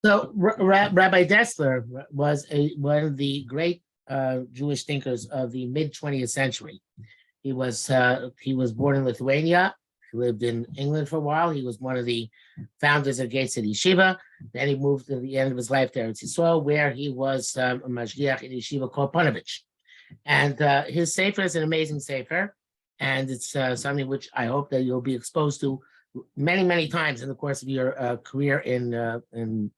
So Rabbi Dessler was one of the great Jewish thinkers of the mid 20th century. He was born in Lithuania. He lived in England for a while. He was one of the founders of Gate City Yeshiva. Then he moved at the end of his life to Eretz Yisrael, where he was a mashgiach in yeshiva called Panovich. And his sefer is an amazing sefer, and it's something which I hope that you'll be exposed to many, many times in the course of your career in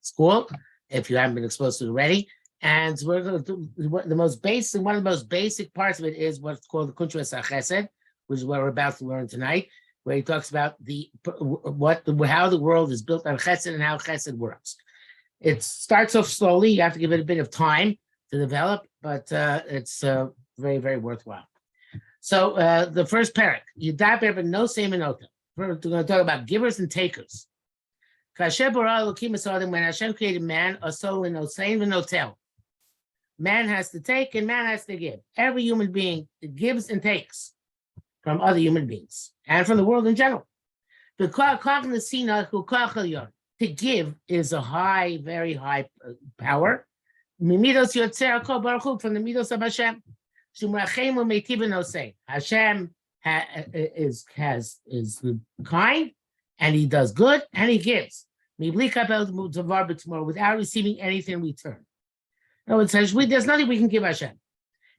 school, if you haven't been exposed to it already. And we're going to do one of the most basic parts of it is what's called the Kuntres HaChesed, which is what we're about to learn tonight, where he talks about how the world is built on Chesed and how Chesed works. It starts off slowly. You have to give it a bit of time to develop, but it's very, very worthwhile. So the first parak, Yidaber no seminota. We're going to talk about givers and takers. When Hashem created man, man has to take and man has to give. Every human being gives and takes from other human beings and from the world in general. To give is a high, very high power. From the midos of Hashem. Hashem is kind, and he does good, and he gives. Without receiving anything in return. No, it says there's nothing we can give Hashem.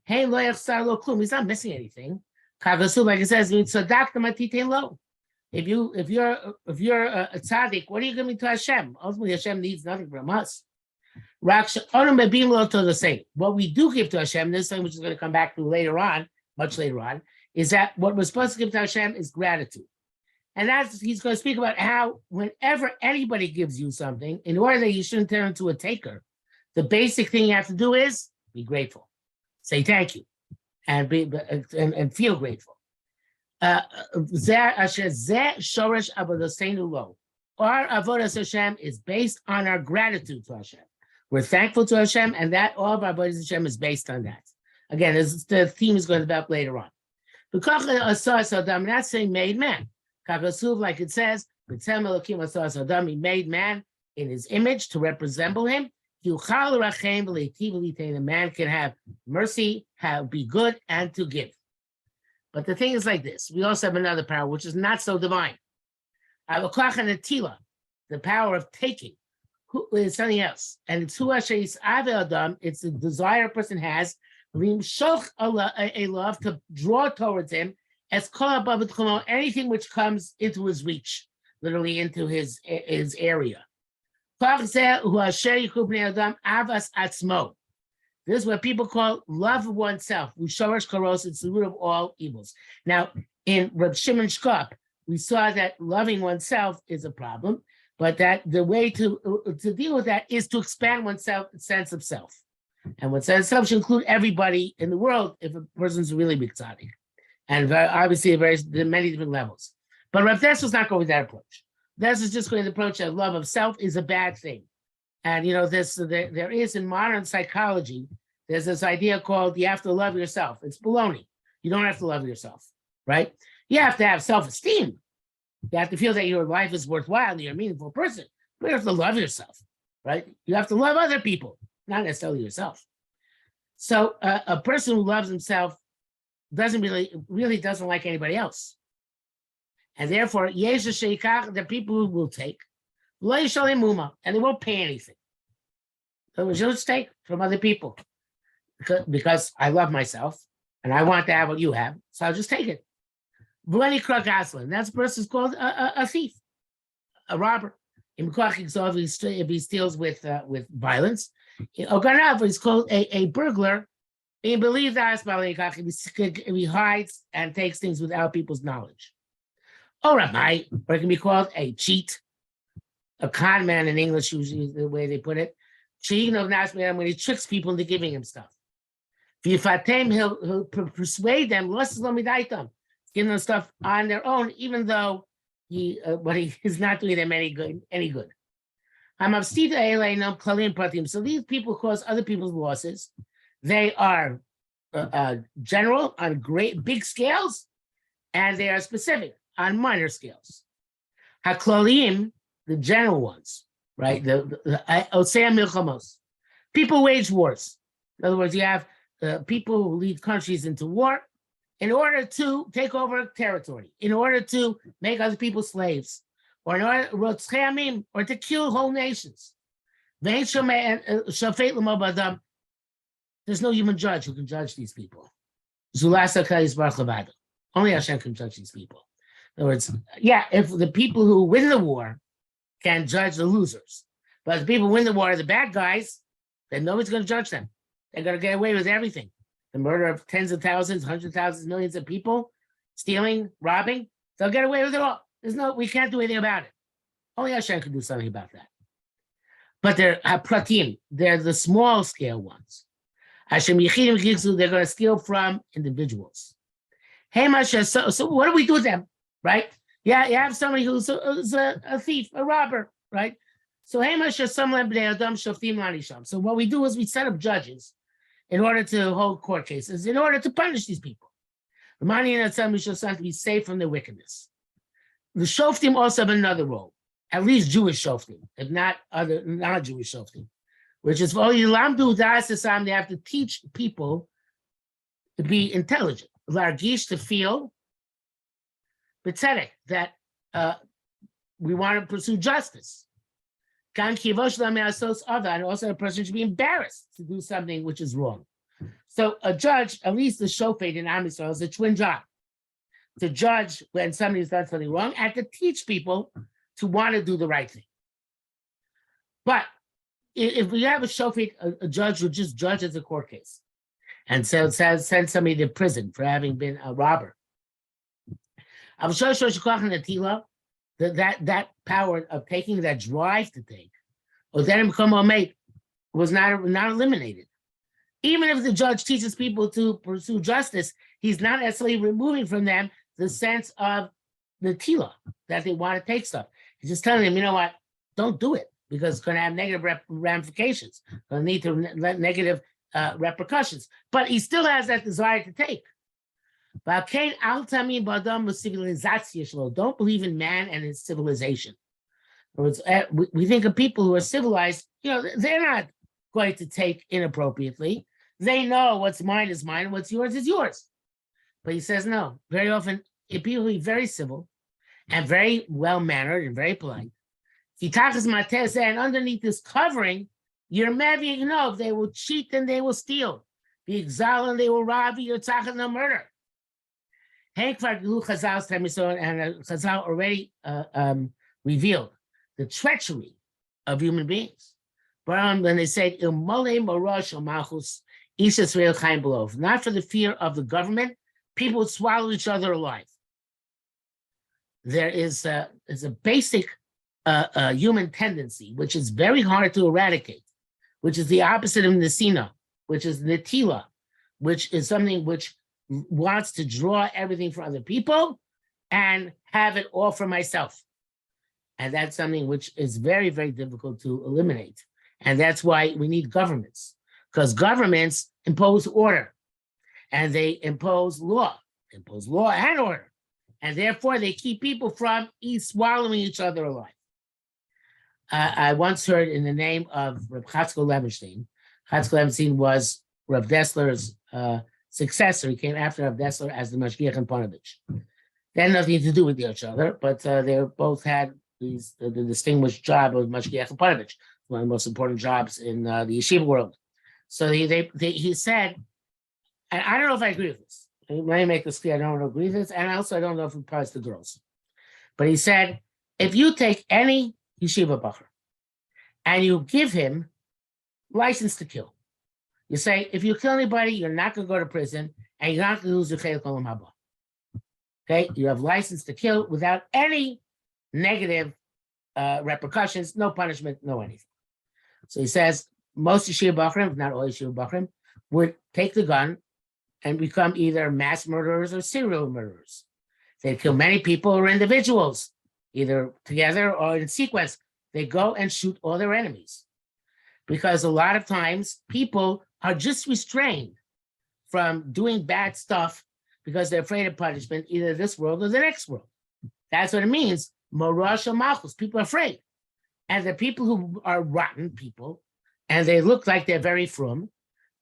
Hey, he's not missing anything. Like it says, if you're a tzaddik, what are you giving to Hashem? Ultimately, Hashem needs nothing from us. What we do give to Hashem, this thing which is going to come back to later on, much later on, is that what we're supposed to give to Hashem is gratitude. And he's going to speak about how whenever anybody gives you something, in order that you shouldn't turn into a taker, the basic thing you have to do is be grateful. Say thank you and feel grateful. Our avodas Hashem is based on our gratitude to Hashem. We're thankful to Hashem, and that all of our avodas Hashem is based on that. Again, the theme is going to develop later on. I'm not saying made man. Like it says, he made man in his image to resemble him. The man can have mercy, be good, and to give. But the thing is like this. We also have another power, which is not so divine. The power of taking is something else. And it's it's the desire a person has, a love to draw towards him, as anything which comes into his reach, literally into his area. This is what people call love of oneself. It's the root of all evils. Now, in Rav Shimon Shkop, we saw that loving oneself is a problem, but that the way to deal with that is to expand one's sense of self. And one's sense of self should include everybody in the world if a person's really big tzaddik. And obviously, there are many different levels. But Rav Dessler is not going with that approach. Dessler is just going to approach that love of self is a bad thing. And, there is in modern psychology, there's this idea called you have to love yourself. It's baloney. You don't have to love yourself, right? You have to have self-esteem. You have to feel that your life is worthwhile and you're a meaningful person. But you have to love yourself, right? You have to love other people, not necessarily yourself. So a person who loves himself really doesn't like anybody else. And therefore, the people who will take, and they won't pay anything. So we should take from other people because I love myself and I want to have what you have, so I'll just take it. That's a person called a thief, a robber. If he steals with violence, he's called a burglar. He believes that he hides and takes things without people's knowledge. Or it can be called a cheat, a con man in English, usually the way they put it. When he tricks people into giving him stuff. He'll persuade them, give them stuff on their own, even though he is not doing them any good. So these people cause other people's losses. They are general on big scales, and they are specific on minor scales. Haklalim, the general ones, right? Osea milchamos. People wage wars. In other words, you have people who lead countries into war in order to take over territory, in order to make other people slaves, or in order or to kill whole nations. There's no human judge who can judge these people. Only Hashem can judge these people. In other words, yeah, if the people who win the war can judge the losers, but if the people who win the war are the bad guys, then nobody's going to judge them. They're going to get away with everything. The murder of tens of thousands, hundreds of thousands, millions of people, stealing, robbing, they'll get away with it all. We can't do anything about it. Only Hashem can do something about that. But they're pratim, they're the small scale ones. Hashem yichidim gigzu, they're going to steal from individuals. So what do we do with them, right? Yeah, you have somebody who's a thief, a robber, right? So what we do is we set up judges in order to hold court cases, in order to punish these people. The money in itself is just to be safe from their wickedness. The shoftim also have another role, at least Jewish shoftim, if not other non-Jewish shoftim, which is they have to teach people to be intelligent, largish, to feel, b'tzedek, that we want to pursue justice. And also a person should be embarrassed to do something which is wrong. So a judge, at least the shofet in Am Yisrael, is a twin job. To judge when somebody's done something wrong and to teach people to want to do the right thing. But if we have a shofet, a judge who just judges a court case and send somebody to prison for having been a robber, that power of taking, that drive to take, was not eliminated. Even if the judge teaches people to pursue justice, he's not necessarily removing from them the sense of the tila, that they want to take stuff. He's just telling them, you know what, don't do it, because it's going to have negative ramifications, going to lead to negative repercussions. But he still has that desire to take. Don't believe in man and his civilization. We think of people who are civilized, they're not going to take inappropriately. They know what's mine is mine, and what's yours is yours. But he says no. Very often, people who are very civil and very well-mannered and very polite, and underneath this covering, you're maybe they will cheat and they will steal. Be exiled and they will rob you, and they'll murder. And Chazal already revealed the treachery of human beings. When they said, not for the fear of the government, people would swallow each other alive. There is a basic human tendency, which is very hard to eradicate, which is the opposite of nesina, which is netila, which is something which wants to draw everything from other people and have it all for myself. And that's something which is very, very difficult to eliminate. And that's why we need governments, because governments impose order and they impose law and order. And therefore they keep people from swallowing each other alive. I once heard in the name of Rav Chatzkel Levenstein. Chatzkel Levenstein was Rav Dessler's successor. He came after Rav Dessler as the Mashgiach and Panovich. They had nothing to do with each other, but they both had the distinguished job of Mashgiach and Panovich, one of the most important jobs in the yeshiva world. So he said, and I don't know if I agree with this. Let me make this clear. I don't agree with this, and also I don't know if it applies to girls. But he said, if you take any yeshiva bacher and you give him license to kill, you say, if you kill anybody, you're not going to go to prison, and you're not going to lose your chelik olam haba. Okay, you have license to kill without any negative repercussions, no punishment, no anything. So he says most yeshiva bachrim, if not all yeshiva bachrim, would take the gun and become either mass murderers or serial murderers. They kill many people or individuals, either together or in sequence. They go and shoot all their enemies. Because a lot of times people are just restrained from doing bad stuff because they're afraid of punishment, either this world or the next world. That's what it means. Morash Malchus. People are afraid. And the people who are rotten people, and they look like they're very frum,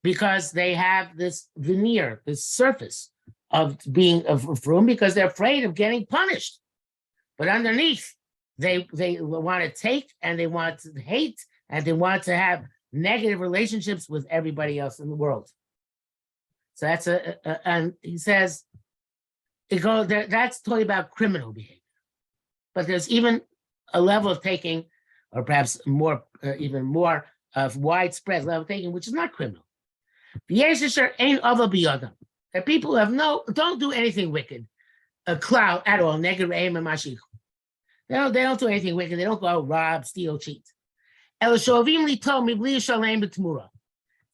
because they have this veneer, this surface of being frum, because they're afraid of getting punished. But underneath, they want to take, and they want to hate, and they want to have negative relationships with everybody else in the world. So that's and he says, that's talking about criminal behavior. But there's even a level of taking, or perhaps more, even more of widespread level of taking, which is not criminal. That people who have don't do anything wicked, a cloud at all, negative aim and mashich. They don't do anything wicked. They don't go rob, steal, cheat.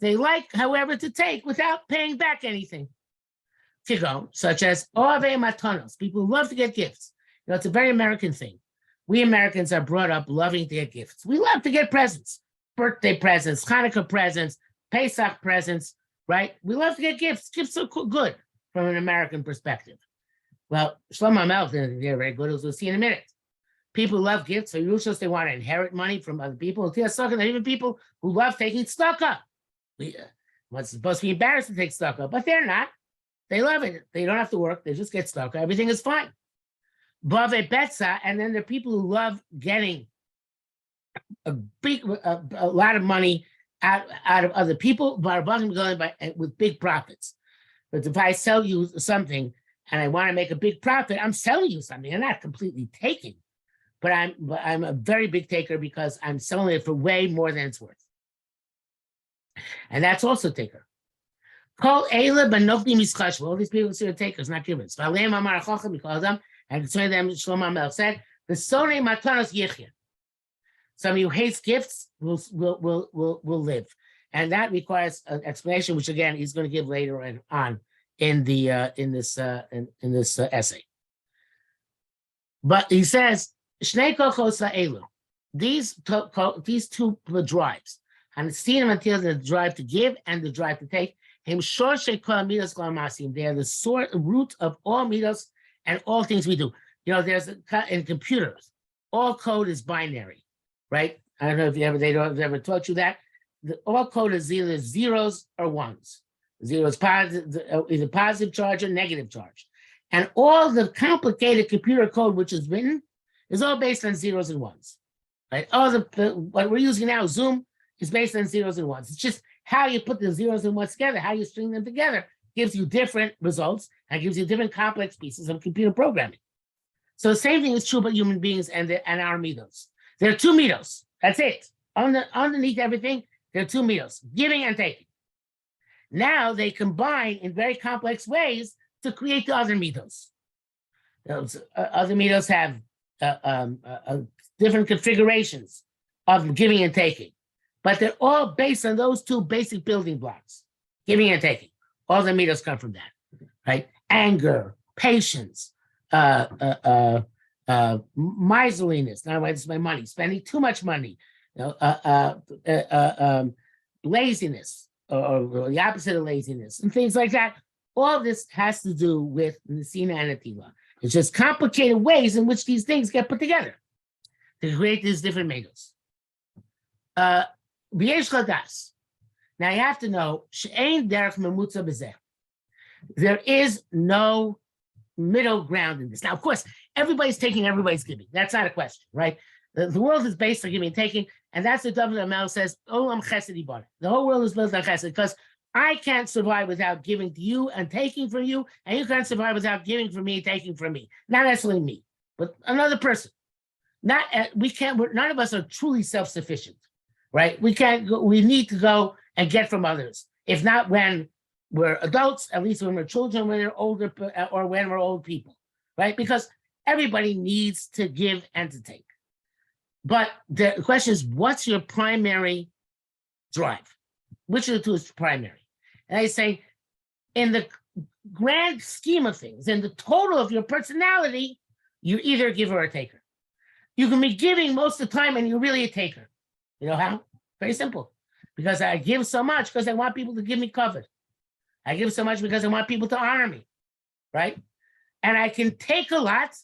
They like, however, to take without paying back anything. Such as people who love to get gifts. It's a very American thing. We Americans are brought up loving to get gifts. We love to get presents, birthday presents, Hanukkah presents, Pesach presents, right? We love to get gifts. Gifts are good from an American perspective. Well, Shlomo Melch, they're very good, as we'll see in a minute. People love gifts, so usually they want to inherit money from other people. Even people who love taking tzedakah. What's supposed to be embarrassed to take tzedakah, but they're not. They love it. They don't have to work. They just get tzedakah. Everything is fine. Bave betza, and then there are people who love getting a lot of money out of other people, with big profits. But if I sell you something and I want to make a big profit, I'm selling you something. I'm not completely taking, but I'm a very big taker because I'm selling it for way more than it's worth. And that's also taker. All these people are takers, not givers. And it's one of them, Shlomo Melch said, the Sonei Matanos Yichya. Somebody who hates gifts will live. And that requires an explanation, which again he's going to give later on in this essay. But he says, Shnei kochos ha'elu, these two drives, and the drive to give and the drive to take, they are the root of all midos and all things we do. There's in computers, all code is binary, right? I don't know if they've ever taught you that. All code is either zeros or ones. Zero is either positive charge or negative charge. And all the complicated computer code which is written is all based on zeros and ones, right? What we're using now, Zoom, is based on zeros and ones. It's just how you put the zeros and ones together, how you string them together, gives you different results and gives you different complex pieces of computer programming. So the same thing is true about human beings and our midos. There are two midos. That's it. Underneath everything, there are two midos, giving and taking. Now they combine in very complex ways to create the other midos. Those other midos have different configurations of giving and taking, but they're all based on those two basic building blocks, giving and taking. All the midos come from that, right? Anger, patience, miserliness. Now, it's my money, spending too much money, laziness, or the opposite of laziness, and things like that. All this has to do with Nesina and Atila. It's just complicated ways in which these things get put together to create these different midos. B'yesh chadas. Now you have to know, she'ein derech memutza b'zeh. There is no middle ground in this. Now, of course, everybody's taking, everybody's giving. That's not a question, right? The world is based on giving and taking, and that's what David Amel says, Olam chesed ibar. The whole world is built on chesed, because I can't survive without giving to you and taking from you, and you can't survive without giving from me and taking from me. Not necessarily me, but another person. None of us are truly self-sufficient, right? We need to go and get from others. If not when we're adults, at least when we're children, when we're older, or when we're old people, right? Because everybody needs to give and to take. But the question is, what's your primary drive? Which of the two is primary? And I say, in the grand scheme of things, in the total of your personality, you're either a giver or a taker. You can be giving most of the time and you're really a taker. You know how? Very simple. Because I give so much because I want people to give me cover. I give so much because I want people to honor me, right? And I can take a lot,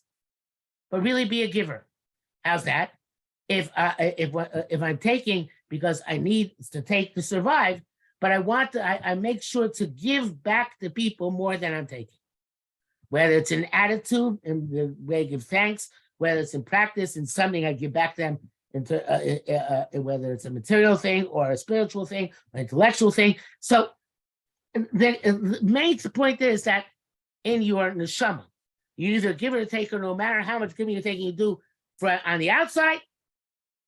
but really be a giver. How's that? if I'm taking because I need to take to survive, but I make sure to give back to people more than I'm taking. Whether it's in attitude, in the way I give thanks, whether it's in practice, in something I give back to them, whether it's a material thing or a spiritual thing, or intellectual thing. So the main point is that in your neshama, you either give or take, or no matter how much giving or taking you do on the outside,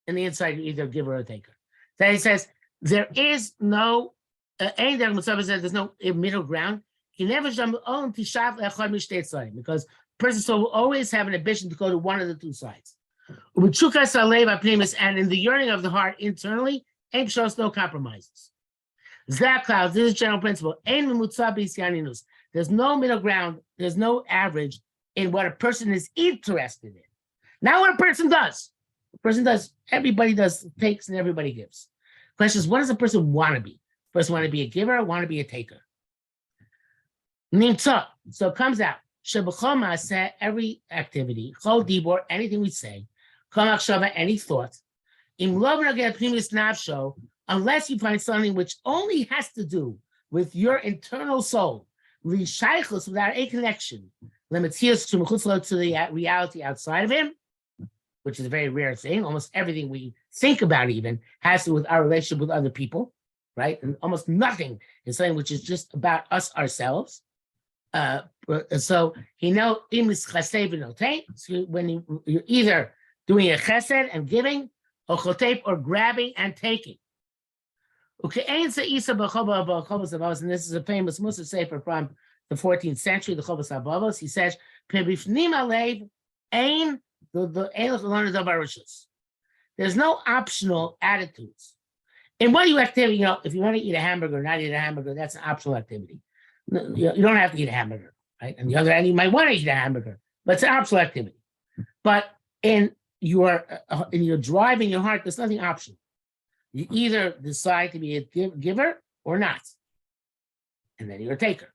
and the inside, you either giver or taker. Then he says there is no there's no middle ground. He never because person will always have an ambition to go to one of the two sides. And in the yearning of the heart internally, ain't shows no compromises. This is general principle. There's no middle ground, there's no average in what a person is interested in. Not what a person does. A person does, everybody does, takes and everybody gives. Question is, what does a person want to be? A person want to be a giver or want to be a taker? So it comes out. Every activity, anything we say, any thought, unless you find something which only has to do with your internal soul, without a connection, limits to the reality outside of him, which is a very rare thing. Almost everything we think about even has to do with our relationship with other people, right? And almost nothing is something which is just about us ourselves. So when you're either doing a chesed and giving, or grabbing and taking. And this is a famous Musa Sefer from the 14th century, the Chovos HaBavos. He says, there's no optional attitudes. And what you activity, if you want to eat a hamburger or not eat a hamburger, that's an optional activity. You don't have to eat a hamburger, right? On the other hand, you might want to eat a hamburger, but it's an optional activity. But in your drive in your heart, there's nothing optional. You either decide to be a giver or not, and then you're a taker,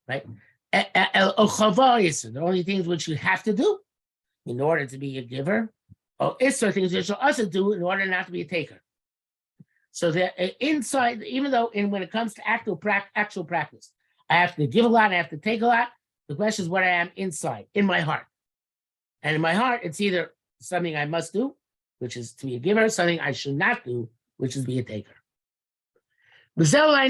right? The only things which you have to do in order to be a giver, or Isser things which you also do in order not to be a taker. So that inside, even though when it comes to actual practice, I have to give a lot, I have to take a lot. The question is what I am inside, in my heart. And in my heart, it's either something I must do, which is to be a giver, something I should not do, which is be a taker. So now we're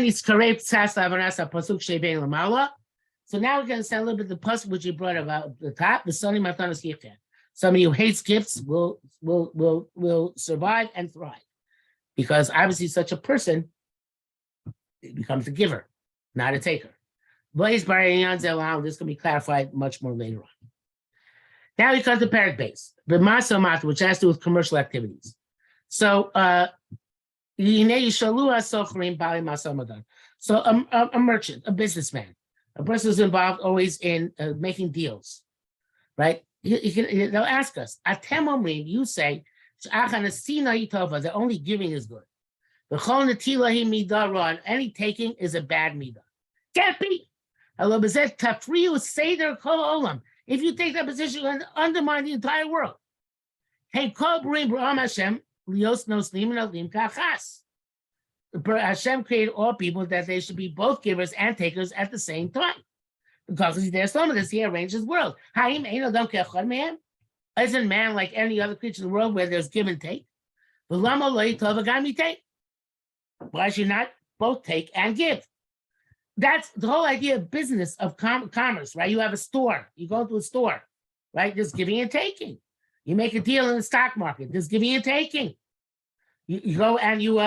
going to understand a little bit the pasuk which you brought about the top. The Sunny Matanos Yichya. Somebody who hates gifts will survive and thrive, because obviously such a person becomes a giver, not a taker. This can be clarified much more later on. Now we come to Parak Base, the Masa Mata, which has to do with commercial activities. So, a merchant, a businessman, a person who's involved always in making deals, right? They'll ask us, you say, the only giving is good. Any taking is a bad midah. Can't be. If you take that position, you're going to undermine the entire world. Hashem created all people that they should be both givers and takers at the same time. Because there's some of this, he arranged his world. Isn't man like any other creature in the world where there's give and take? Why should you not both take and give? That's the whole idea of business, of commerce, right? You have a store, you go to a store, right? There's giving and taking. You make a deal in the stock market, there's giving and taking. You go and you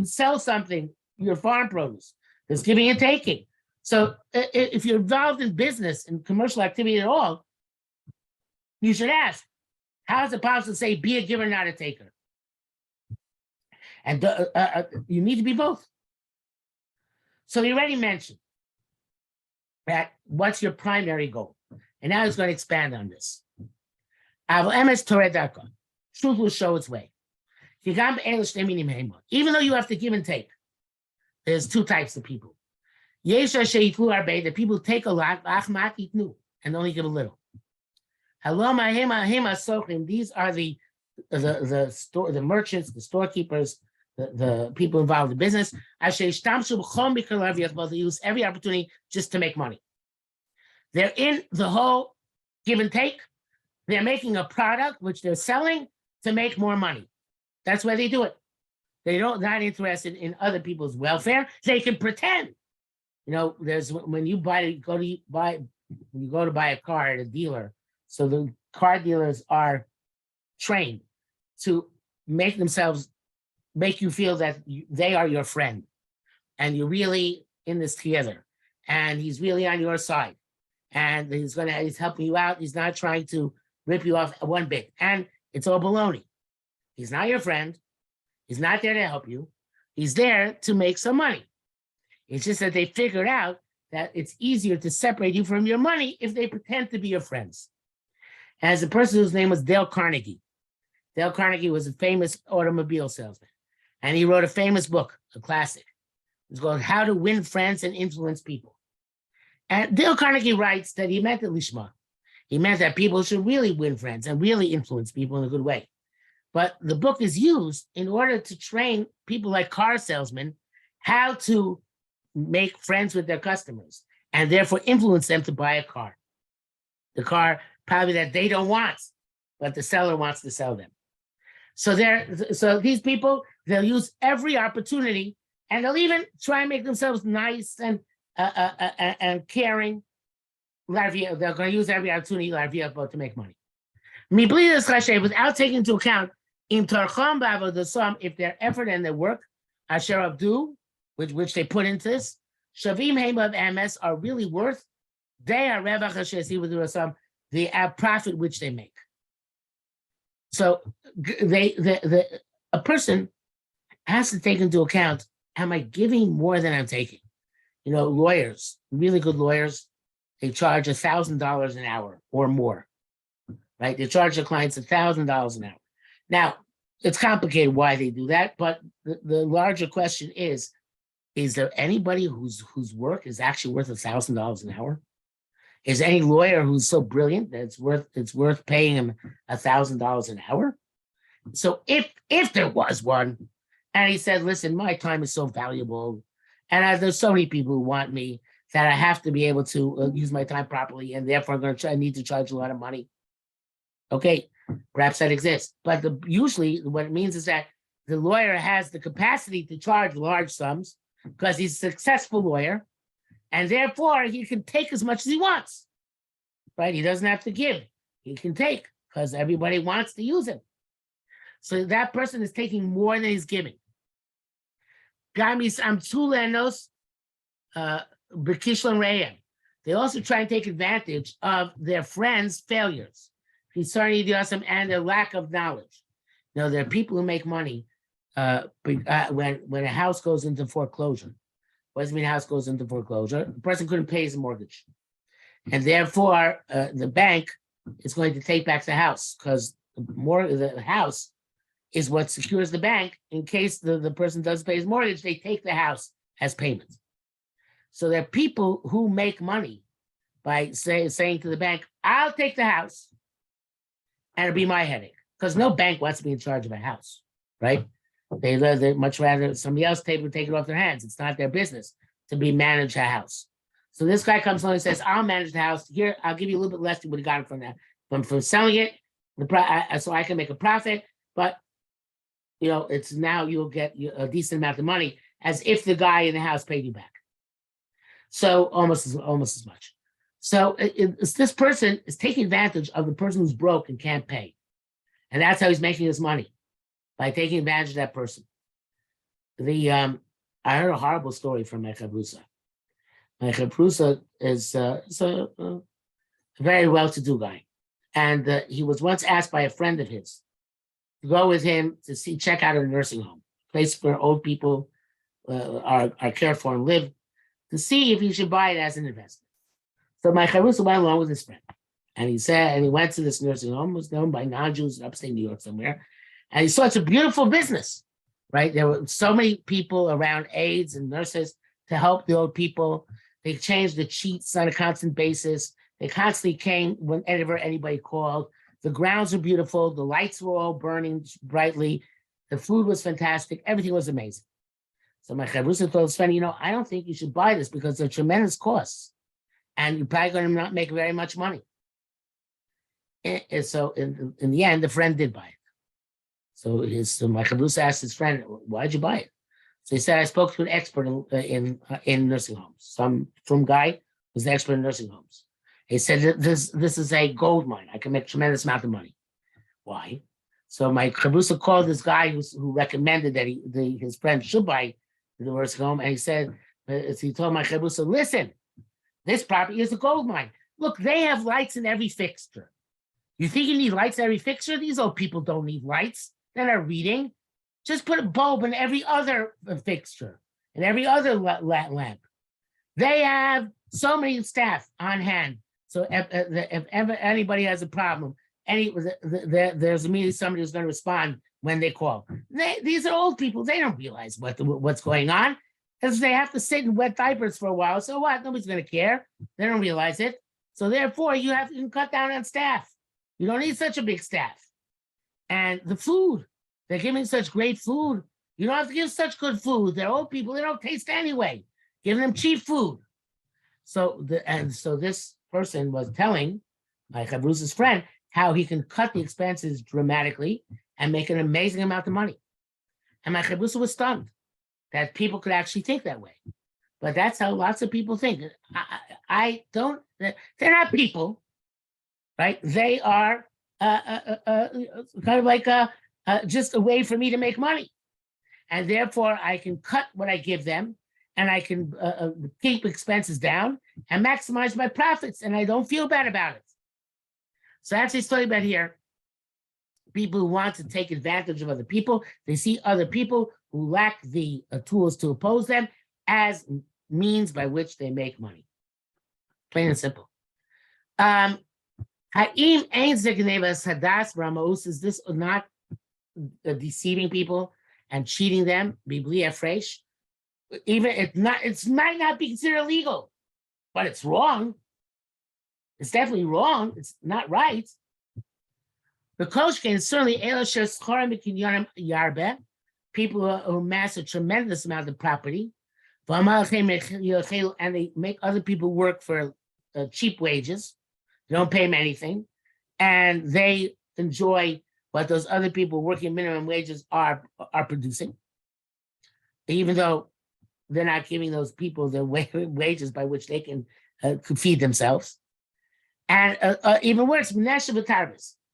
sell something, your farm produce, there's giving and taking. So if you're involved in business and commercial activity at all, you should ask, how is it possible to say be a giver, not a taker? And you need to be both. So we already mentioned that what's your primary goal? And now he's going to expand on this. Truth will show its way. Even though you have to give and take, there's two types of people. The people take a lot and only give a little. These are the the merchants, the storekeepers, the people involved in business, they use every opportunity just to make money. They're in the whole give and take. They're making a product which they're selling to make more money. That's why they do it. Not interested in other people's welfare. They can pretend. There's when you go to buy a car at a dealer. So the car dealers are trained to make you feel that they are your friend, and you're really in this together, and he's really on your side, and he's helping you out. He's not trying to rip you off one bit, and it's all baloney. He's not your friend. He's not there to help you. He's there to make some money. It's just that they figured out that it's easier to separate you from your money if they pretend to be your friends. As a person whose name was Dale Carnegie. Dale Carnegie was a famous automobile salesman, and he wrote a famous book, a classic. It's called How to Win Friends and Influence People. And Dale Carnegie writes that he meant it lishma. He meant that people should really win friends and really influence people in a good way. But the book is used in order to train people like car salesmen how to make friends with their customers and therefore influence them to buy a car. The car probably that they don't want, but the seller wants to sell them. So these people, they'll use every opportunity, and they'll even try and make themselves nice and caring. They're going to use every opportunity to make money. Without taking into account if their effort and their work, asher abdu, which they put into this, shavim heim ms are really worth. They are the profit which they make. So a person has to take into account: am I giving more than I'm taking? Lawyers, really good lawyers, they charge $1,000 an hour or more, right? They charge their clients $1,000 an hour. Now, it's complicated why they do that, but the larger question is there anybody whose work is actually worth $1,000 an hour? Is any lawyer who's so brilliant that it's worth paying him $1,000 an hour? So if there was one, and he said, listen, my time is so valuable, and there's so many people who want me that I have to be able to use my time properly, and therefore I need to charge a lot of money. Okay, perhaps that exists. But usually what it means is that the lawyer has the capacity to charge large sums because he's a successful lawyer, and therefore he can take as much as he wants, right? He doesn't have to give. He can take because everybody wants to use him. So that person is taking more than he's giving. They also try and take advantage of their friends' failures and their lack of knowledge. There are people who make money when a house goes into foreclosure. What does it mean a house goes into foreclosure? The person couldn't pay his mortgage. And therefore, the bank is going to take back the house because the house is what secures the bank. In case the person doesn't pay his mortgage, they take the house as payment. So there are people who make money by saying to the bank, I'll take the house and it'll be my headache. Because no bank wants to be in charge of a house, right? They much rather somebody else take it off their hands. It's not their business to manage a house. So this guy comes along and says, I'll manage the house. Here, I'll give you a little bit less than what he got from that. From selling it, so I can make a profit. But, it's now you'll get a decent amount of money as if the guy in the house paid you back. So almost as much. So this person is taking advantage of the person who's broke and can't pay. And that's how he's making his money, by taking advantage of that person. I heard a horrible story from Michtav. Michtav is a very well-to-do guy. And he was once asked by a friend of his to go with him to check out a nursing home, a place where old people are cared for and live, to see if he should buy it as an investment. So Michtav went along with his friend. And he went to this nursing home. It was known by non-Jews in upstate New York somewhere. And he saw it's a beautiful business, right? There were so many people around, aides and nurses to help the old people. They changed the sheets on a constant basis. They constantly came whenever anybody called. The grounds were beautiful. The lights were all burning brightly. The food was fantastic. Everything was amazing. So my chavrusa told his friend, I don't think you should buy this because they're tremendous costs. And you're probably going to not make very much money. And so in the end, the friend did buy it. So my chavrusa asked his friend, why'd you buy it? So he said, I spoke to an expert in nursing homes. Some guy who's an expert in nursing homes. He said, this is a gold mine. I can make a tremendous amount of money. Why? So my chavrusa called this guy who recommended that his friend should buy the nursing home. And he said, he told my chavrusa, listen, this property is a gold mine. Look, they have lights in every fixture. You think you need lights in every fixture? These old people don't need lights. They're not reading. Just put a bulb in every other fixture and every other lamp. They have so many staff on hand. So if ever anybody has a problem, there's immediately somebody who's going to respond when they call. These are old people. They don't realize what's going on. Because they have to sit in wet diapers for a while. So what? Nobody's going to care. They don't realize it. So therefore, you can cut down on staff. You don't need such a big staff. And the food. They're giving such great food. You don't have to give such good food. They're old people. They don't taste anyway. Give them cheap food. So this person was telling my chavrusa's friend how he can cut the expenses dramatically and make an amazing amount of money. And my chavrusa was stunned that people could actually think that way. But that's how lots of people think. They're not people, right? They are kind of like just a way for me to make money. And therefore, I can cut what I give them, and I can keep expenses down and maximize my profits, and I don't feel bad about it. So that's the story about here. People who want to take advantage of other people, they see other people who lack the tools to oppose them as means by which they make money. Plain and simple. Ha'im ein ze gnevas hadas b'ramaus, is this not deceiving people and cheating them? Bibli afresh. Even it might not be considered illegal, but it's wrong. It's definitely wrong. It's not right. The koshkin certainly elosher schorim yarbe, people who amass a tremendous amount of property, and they make other people work for cheap wages. They don't pay them anything, and they enjoy what those other people working minimum wages are producing, even though they're not giving those people the wages by which they can feed themselves. And even worse,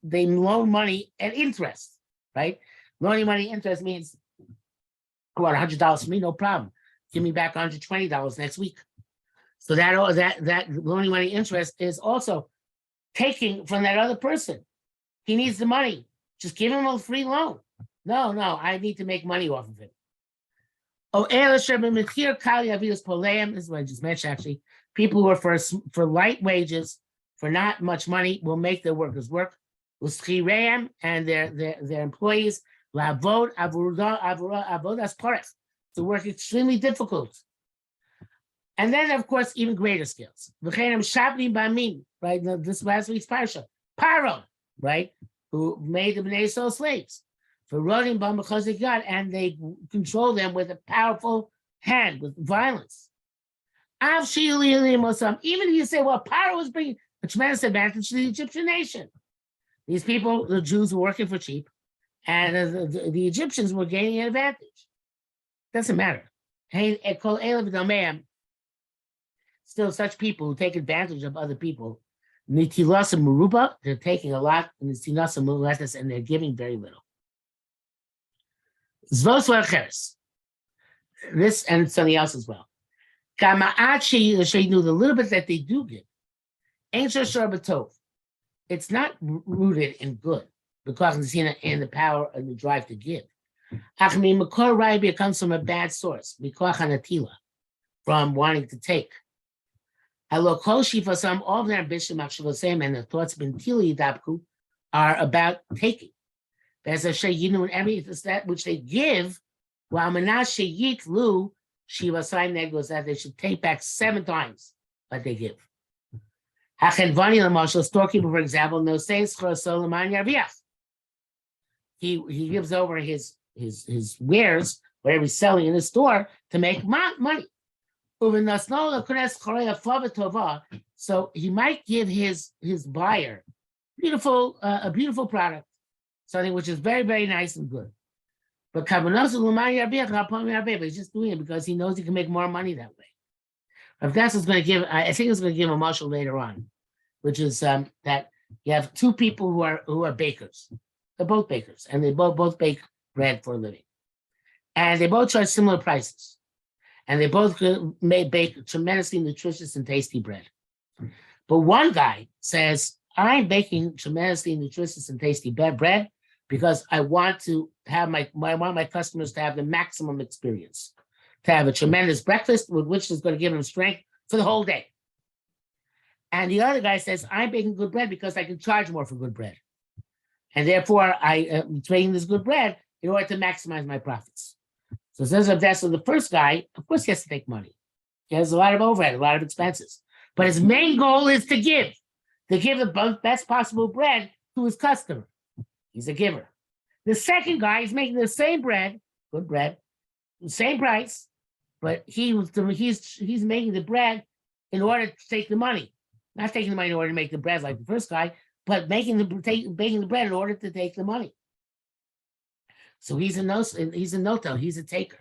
they loan money at interest, right? Loaning money interest means, you want $100 from me, no problem. Give me back $120 next week. So that loaning money interest is also taking from that other person. He needs the money. Just give him a free loan. No, I need to make money off of it. This is what I just mentioned, actually. People who are for light wages, for not much money, will make their workers work. And their employees to work extremely difficult. And then, of course, even greater skills. Right? This last week's parsha. Paro, right? Who made the Bnei Yisrael slaves. For running God, and they control them with a powerful hand, with violence. Even if you say, well, Paro was bringing a tremendous advantage to the Egyptian nation. These people, the Jews, were working for cheap, and the Egyptians were gaining an advantage. Doesn't matter. Still, such people who take advantage of other people, they're taking a lot, and they're giving very little. This and something else as well. The little bit that they do give, it's not rooted in good, because in the power and the drive to give. It comes from a bad source, from wanting to take. For some, all of their ambition, and the thoughts are about taking. There's a sheyinu, and it's that which they give, while menashe yitlu, Shiva sign that goes that they should take back 7 times what they give. Hachenvani l'mashal, storekeeper, for example, no says choroso yarviach. He gives over his wares, whatever he's selling in the store, to make money. So he might give his buyer a beautiful product, something which is very, very nice and good. But he's just doing it because he knows he can make more money that way. Rav Dessler is going to give, I think he's going to give a mashal later on, which is that you have two people who are bakers. They're both bakers, and they both bake bread for a living. And they both charge similar prices. And they both bake tremendously nutritious and tasty bread. But one guy says, I'm baking tremendously nutritious and tasty bread because I want my customers to have the maximum experience, to have a tremendous breakfast with which is going to give them strength for the whole day. And the other guy says, I'm baking good bread because I can charge more for good bread. And therefore, I'm trading this good bread in order to maximize my profits. So says Rav Dessler, the first guy, of course, he has to take money. He has a lot of overhead, a lot of expenses. But his main goal is to give the best possible bread to his customer. He's a giver. The second guy is making the same bread, good bread, same price, but he's making the bread in order to take the money. Not taking the money in order to make the bread like the first guy, but baking the bread in order to take the money. So he's a no-tell, he's a taker.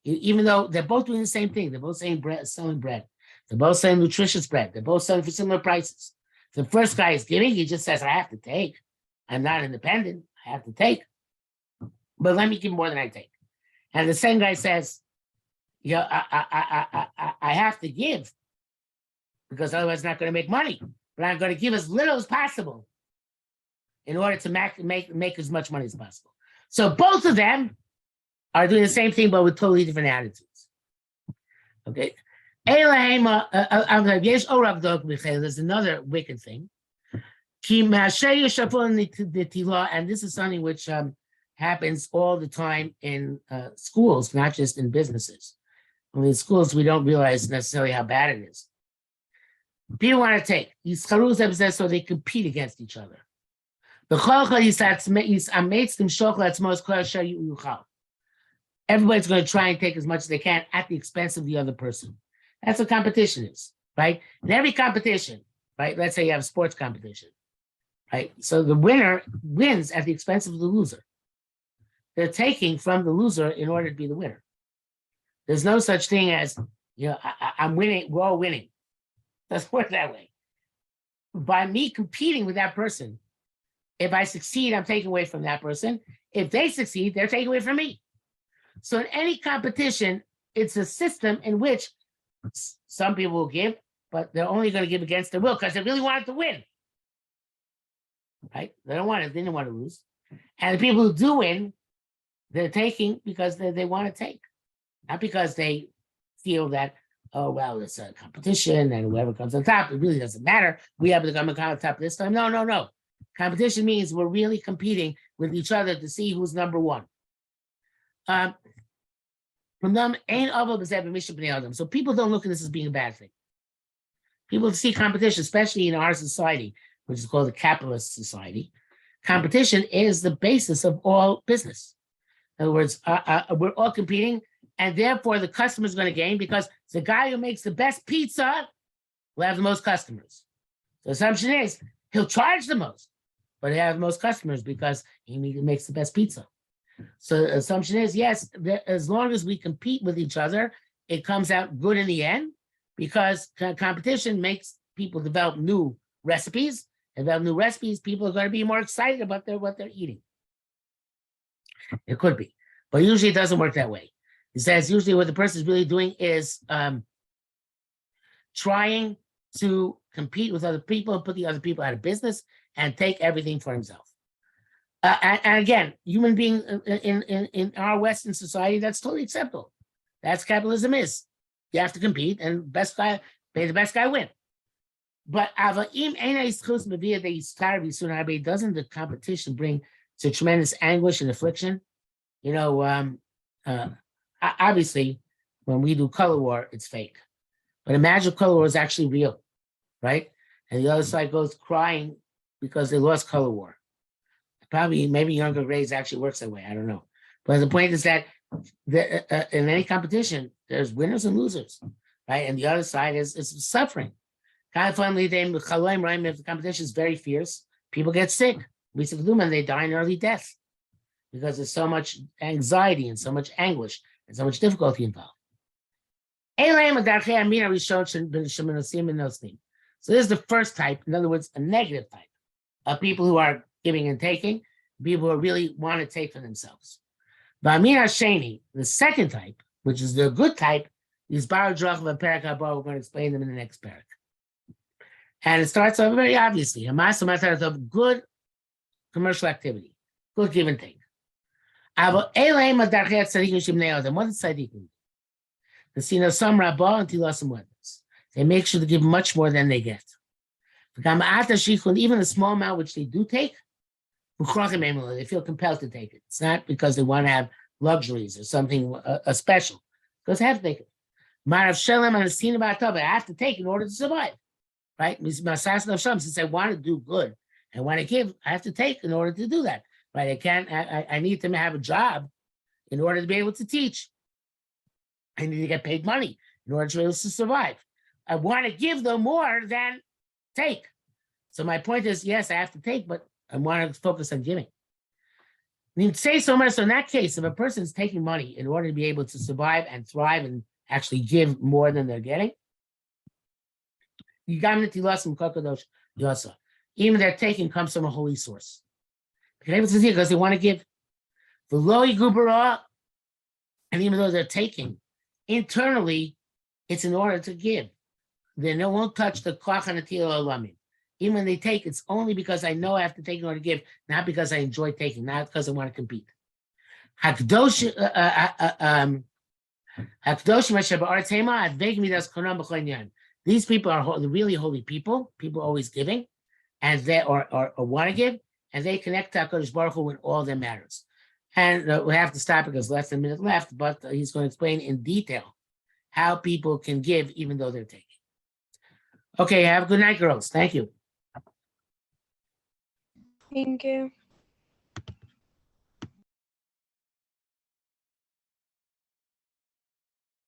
Even though they're both doing the same thing, they're both selling bread. They're both selling nutritious bread. They're both selling for similar prices. The first guy is giving, he just says, I have to take. I'm not independent, I have to take. But let me give more than I take. And the second guy says, I have to give because otherwise it's not going to make money. But I'm going to give as little as possible in order to make as much money as possible. So both of them are doing the same thing, but with totally different attitudes. Okay. There's another wicked thing. And this is something which happens all the time in schools, not just in businesses. I mean, in schools, we don't realize necessarily how bad it is. People want to take. So they compete against each other. Everybody's going to try and take as much as they can at the expense of the other person. That's what competition is, right? In every competition, right? Let's say you have a sports competition, right? So the winner wins at the expense of the loser. They're taking from the loser in order to be the winner. There's no such thing as, I'm winning, we're all winning. It doesn't work that way. By me competing with that person, if I succeed, I'm taking away from that person. If they succeed, they're taking away from me. So in any competition, it's a system in which some people will give, but they're only going to give against their will because they really wanted to win. Right? They didn't want to lose. And the people who do win, they're taking because they want to take, not because they feel that, oh, well, it's a competition and whoever comes on top, it really doesn't matter. We have to come on top this time. No. Competition means we're really competing with each other to see who's number one. So people don't look at this as being a bad thing. People see competition, especially in our society, which is called a capitalist society. Competition is the basis of all business. In other words, we're all competing, and therefore the customer is going to gain because the guy who makes the best pizza will have the most customers. The assumption is he'll charge the most, but he'll have the most customers because he makes the best pizza. So the assumption is, yes, as long as we compete with each other, it comes out good in the end because competition makes people develop new recipes. And develop new recipes, people are going to be more excited about what they're eating. It could be, but usually it doesn't work that way. It says usually what the person is really doing is trying to compete with other people and put the other people out of business and take everything for himself. And again, human being in our Western society, that's totally acceptable. That's capitalism is. You have to compete, and the best guy win. But doesn't the competition bring to tremendous anguish and affliction? Obviously, when we do color war, it's fake. But imagine color war is actually real, right? and the other side goes crying because they lost color war. Probably, maybe younger grades actually works that way. I don't know. But the point is that in any competition, there's winners and losers, right? And the other side is suffering. If the competition is very fierce, people get sick. And they die in early death because there's so much anxiety and so much anguish and so much difficulty involved. So this is the first type, in other words, a negative type of people who are giving and taking, people who really want to take for themselves. The second type, which is the good type, is Baradrach of Perak Haba. We're going to explain them in the next parak. And it starts off very obviously, a mass of good commercial activity, good give and take. What is tzaddikim? Some rabbah and tilasam weapons. They make sure to give much more than they get. Even a small amount which they do take, they feel compelled to take it. It's not because they want to have luxuries or something special, because they have to take it. I have to take in order to survive, right? Since I want to do good and want to give, I have to take in order to do that, right? I need to have a job in order to be able to teach. I need to get paid money in order to be able to survive. I want to give them more than take. So my point is, yes, I have to take, but I want to focus on giving. You say so much. So in that case, if a person is taking money in order to be able to survive and thrive and actually give more than they're getting, even their taking comes from a holy source. Because they want to give. And even though they're taking, internally, it's in order to give. They won't touch the koach and the alamin. Even when they take, it's only because I know I have to take in order to give, not because I enjoy taking, not because I want to compete. These people are the really holy people always giving, and they or want to give, and they connect to HaKadosh Baruch Hu when all that matters. And we have to stop because less than a minute left, but he's going to explain in detail how people can give even though they're taking. Okay, have a good night, girls. Thank you. Thank you.